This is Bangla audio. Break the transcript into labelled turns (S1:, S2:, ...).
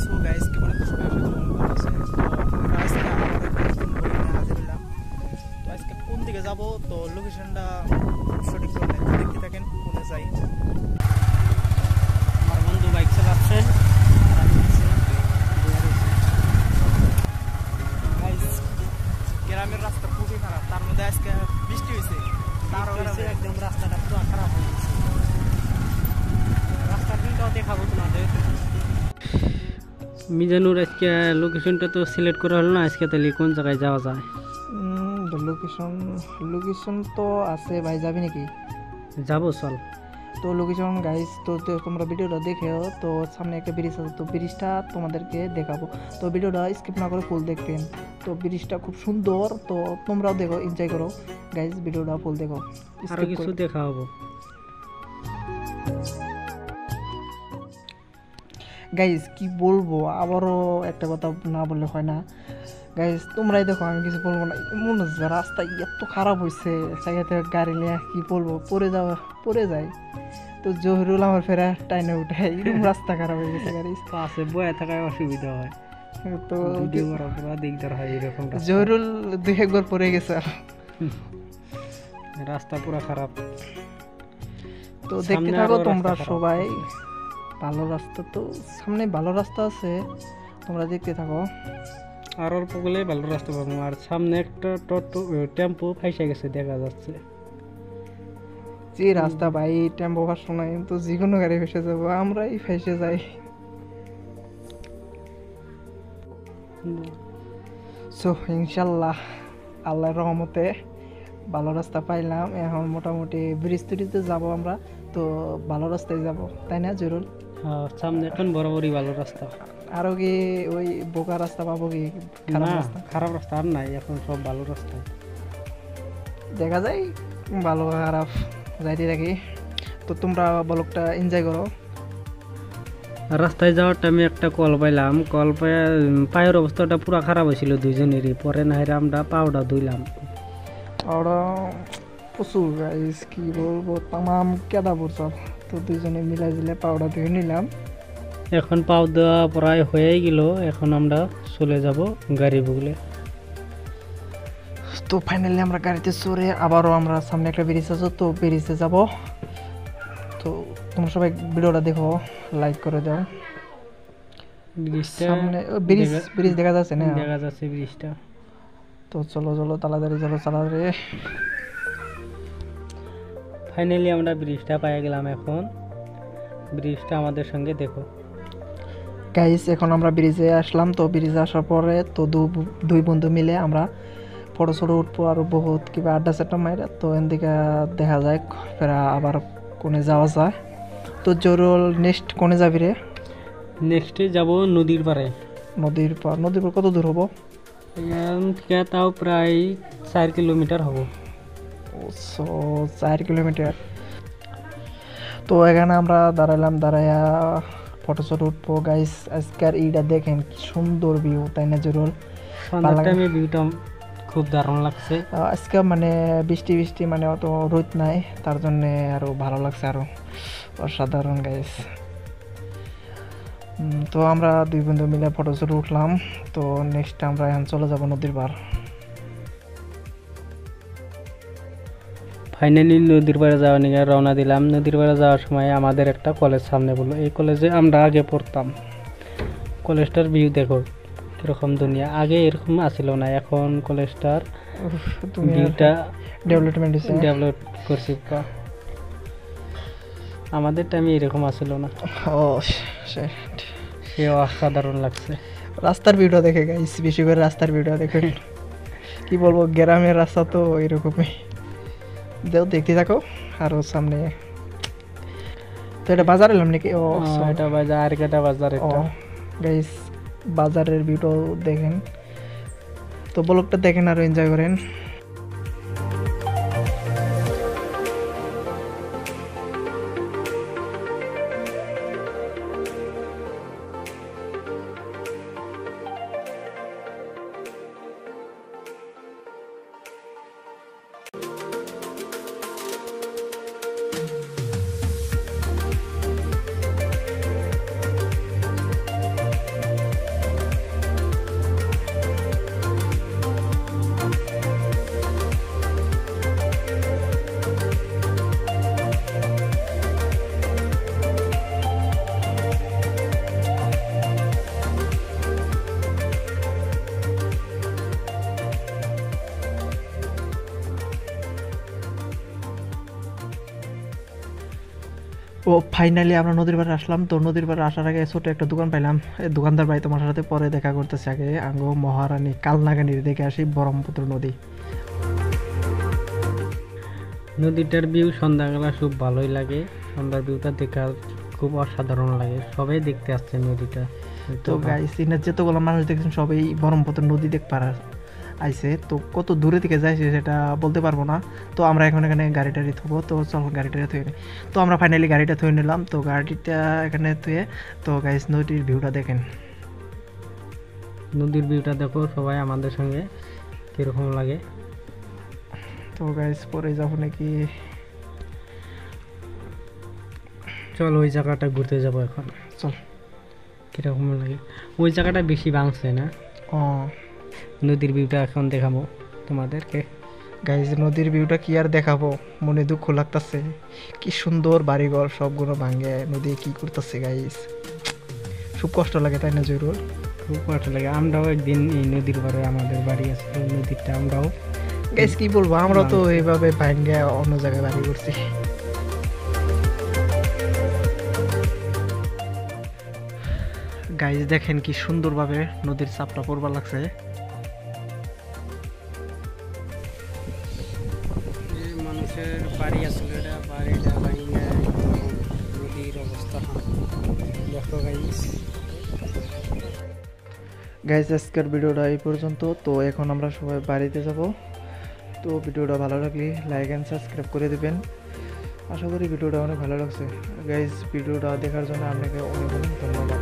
S1: সো গাইস কি বলে তো সবাই আশা করি ভালো আছে। তো আমরা আজকে আবার একটা নতুন ব্লগে নিয়ে হাজির হলাম। তো আজকে কোন দিকে যাব তো লোকেশনটা সঠিক করে দেখতে থাকেন কোথায় যাই। আমার বন্ধু বাইক চালাচ্ছে আর আমি গাইস গ্রামের রাস্তা খুবই খারাপ, তার মধ্যে আজকে বৃষ্টি হয়েছে, তারও একদম রাস্তাটা পুরো খারাপ হয়ে গেছে। রাস্তার দিনটাও দেখাবো তোমাদের।
S2: মিজানুর আজকে লোকেশনটা তো সিলেক্ট করা হলো না, আজকে তাহলে কোন জায়গায় যাওয়া যায়?
S1: লোকেশন তো আছে ভাই, যাবি নাকি?
S2: যাবো চল।
S1: তো লোকেশন গাইস তো তোমরা ভিডিওটা দেখেও, তো সামনে একটা ব্রিজ আছে, তো ব্রিজটা তোমাদেরকে দেখাবো, তো ভিডিওটা স্কিপ না করে ফুল দেখবেন। তো ব্রিজটা খুব সুন্দর, তো তোমরাও দেখো, এনজয় করো গাইস, ভিডিওটা ফুল দেখো।
S2: আরো কিছু দেখা হবো
S1: গাইস, কি বলবো, আবারও একটা কথা না বললে হয় না গাইস, তোমরাই দেখো, আমি কিছু বলবো না। এমন রাস্তা এত খারাপ হয়েছে, জায়গাতে গাড়ি নিয়ে কি বলবো, পড়ে যায়। তো জহিরুল আমার ফেরা টাইনে উঠায়, এরকম রাস্তা খারাপ হয়ে গেছে গাড়ি
S2: পাশে বয়ে থাকায় অসুবিধা হয়,
S1: তো
S2: ভিডিও করা পুরো দিকদার হয় এরকম।
S1: জহিরুল দুই একবার পড়ে গেছে,
S2: রাস্তা পুরো খারাপ।
S1: তো দেখতে থাকো তোমরা সবাই, ভালো রাস্তা, তো সামনে ভালো রাস্তা আছে, তোমরা দেখতে থাকো।
S2: আর অল্প গেলে ভালো রাস্তা পাবো। আর সামনে একটা টেম্পো ফাইসে গেছে দেখা যাচ্ছে।
S1: যে রাস্তা ভাই, টেম্পো ফাঁসো নাই তো যে কোনো গাড়ি ফেসে যাবো, আমরাই ফেসে যাই। সো ইনশাল্লাহ আল্লাহর রহমতে ভালো রাস্তা পাইলাম। এখন মোটামুটি ব্রিজ তুরিতে যাবো আমরা, তো ভালো রাস্তায় যাব, তাই না জরুল?
S2: হ্যাঁ, সামনে এখন বরাবরই ভালো রাস্তা।
S1: আরো কি ওই বোকা রাস্তা পাবো কি?
S2: খারাপ রাস্তা আর নাই, এখন সব ভালো রাস্তা।
S1: দেখা যায় ভালো খারাপ যাইতে থাকি। তো তোমরা ব্লগটা এনজয় করো।
S2: রাস্তায় যাওয়ার টাইমে একটা কল পাইলাম, কল পাই পায়ের অবস্থাটা পুরো খারাপ হয়েছিল দুইজনেরই। পরে নাইরে আমরা পাউডার ধুইলাম।
S1: ওরা প্রচুর গাইস, কি বলবো, তামাম কেদা পড়ছে, তো দুইজনে মিলাই দিলে পাউডার ধুয়ে নিলাম।
S2: এখন পাও দেওয়া প্রায় হয়ে গেল, এখন আমরা চলে যাব গাড়ি বুগলে।
S1: তো ফাইনালি আমরা গাড়িতে চড়ে আবারও আমরা সামনে একটা ব্রিজ আছে, তো ব্রিজে যাব। তো তোমরা সবাই ভিডিওটা দেখো, লাইক করে দাও। সামনে ব্রিজ দেখা যাচ্ছে না?
S2: দেখা যাচ্ছে ব্রিজটা।
S1: তো চলো তাড়াতাড়ি তাড়াতাড়ি।
S2: ফাইনালি আমরা ব্রিজটা পেয়ে গেলাম। এখন ব্রিজটা আমাদের সঙ্গে দেখো
S1: গাইস, এখন আমরা ব্রিজে আসলাম। তো ব্রিজে আসার পরে তো দুই বন্ধু মিলে আমরা ফটো উঠবো, আর বহুত কিবা আড্ডা চাড্ডা মাইরা, তো এদিকে দেখা যায় ফেরা আবার কোনে যাওয়া যায়। তো জরুল নেক্সট কোনে যাবি রে?
S2: নেক্সটে যাব নদীর পাড়ে।
S1: নদীর পার কত দূর হবো?
S2: এখান থেকে তাও প্রায় 4 কিলোমিটার হবো।
S1: 4 কিলোমিটার। তো এখানে আমরা দাঁড়াইয়া ফটো উঠবো গাইস। আজকের এইটা দেখেন কি সুন্দর ভিউ, তাই না জরুল?
S2: ভিউটা খুব দারুণ লাগছে
S1: আজকে, মানে বৃষ্টি মানে অত রোদ নাই, তার জন্য আরো ভালো লাগছে, আরো অসাধারণ গাইস। তো আমরা দুই বন্ধু মিলে ফটো উঠলাম। তো নেক্সট আমরা এখন চলে যাব নদীর পার।
S2: ফাইনালি নদীর পাড়ে যাওয়া নিয়ে রওনা দিলাম। নদীর পাড়ে যাওয়ার সময় আমাদের একটা কলেজ সামনে বললো, এই কলেজে আমরা আগে পড়তাম। কলেজটার ভিউ দেখো কিরকম দুনিয়া, আগে এরকম আসছিল না, এখন কলেজটার ভিউটা ডেভেলপ করছি। আমাদের টাইমে এরকম আসছিল না। সে অসাধারণ লাগছে
S1: রাস্তার ভিউটা দেখে গাইস, বেশি করে রাস্তার ভিউটা দেখে। কি বলবো, গ্রামের রাস্তা তো এরকমই। দেখতে থাকো আরো সামনে। তো এটা বাজার এলাম নাকি?
S2: এটা বাজার, আর একটা বাজার। এটা
S1: গাইস বাজারের ভিউটাও দেখেন, তো ব্লগটা দেখেন আর এনজয় করেন। ও ফাইনালি আমরা নদীর পাড়ে আসলাম। তো নদীর পাড়ে আসার আগে ছোট একটা দোকান পাইলাম। এই দোকানদার ভাই তোমার সাথে পরে দেখা করতেছে, আগে আঙ্গো মহারানী কালনাগানির দেখে আসি ব্রহ্মপুত্র নদী।
S2: নদীটার ভিউ সন্ধ্যাবেলা খুব ভালোই লাগে, সন্ধ্যার ভিউটা দেখা খুব অসাধারণ লাগে, সবাই দেখতে আসছে নদীটা।
S1: তো গাইস ইনার যেতগুলো মানুষ দেখছেন সবাই ব্রহ্মপুত্র নদী দেখতে আইছে। তো কত দূরে থেকে যাইছে সেটা বলতে পারবো না। তো আমরা এখন এখানে গাড়ি টাড়ি থবো, তো চল গাড়িটা থুয়ে নিই। তো আমরা ফাইনালি গাড়িটা থুয়ে নিলাম। তো গাড়িটা এখানে থুয়ে, তো গাইস নদীর ভিউটা দেখেন।
S2: নদীর ভিউটা দেখো সবাই আমাদের সঙ্গে কিরকম লাগে।
S1: তো গাইস পরে যাবো নাকি?
S2: চল ওই জায়গাটা ঘুরতে যাবো এখন,
S1: চল।
S2: কিরকম লাগে ওই জায়গাটা বেশি ভাঙছে না?
S1: ও
S2: নদীর ভিউটা এখন দেখাবো তোমাদেরকে।
S1: গাইস নদীর ভিউটা কি আর দেখাবো, মনে দুঃখ লাগতেছে। কি সুন্দর বাড়িঘর সবগুলো ভাঙে নদী কি করতেছে গাইস, খুব কষ্ট লাগে তাই না জরুর?
S2: খুব কষ্ট লাগে। আমরাও একদিন এই নদীর পাড়ে, আমাদের বাড়ি আছে ওই নদীরটা, আমরাও
S1: গাইস কি বলবো, আমরা তো এইভাবে ভাঙে অন্য জায়গায় বাড়ি করছি। গাইস দেখেন কি সুন্দরভাবে নদীর চাপটা পড়বার লাগছে।
S2: মানুষের বাড়ি আসলে এটা বাড়িটা ভাঙে নদীর অবস্থা দেখো গাইস।
S1: গাইস আজকের ভিডিওটা এই পর্যন্ত। তো এখন আমরা সবাই বাড়িতে যাব। তো ভিডিওটা ভালো লাগলে লাইক অ্যান্ড সাবস্ক্রাইব করে দেবেন। আশা করি ভিডিওটা অনেক ভালো লাগছে। গাইস ভিডিওটা দেখার জন্য আপনাকে অনেক অনেক ধন্যবাদ।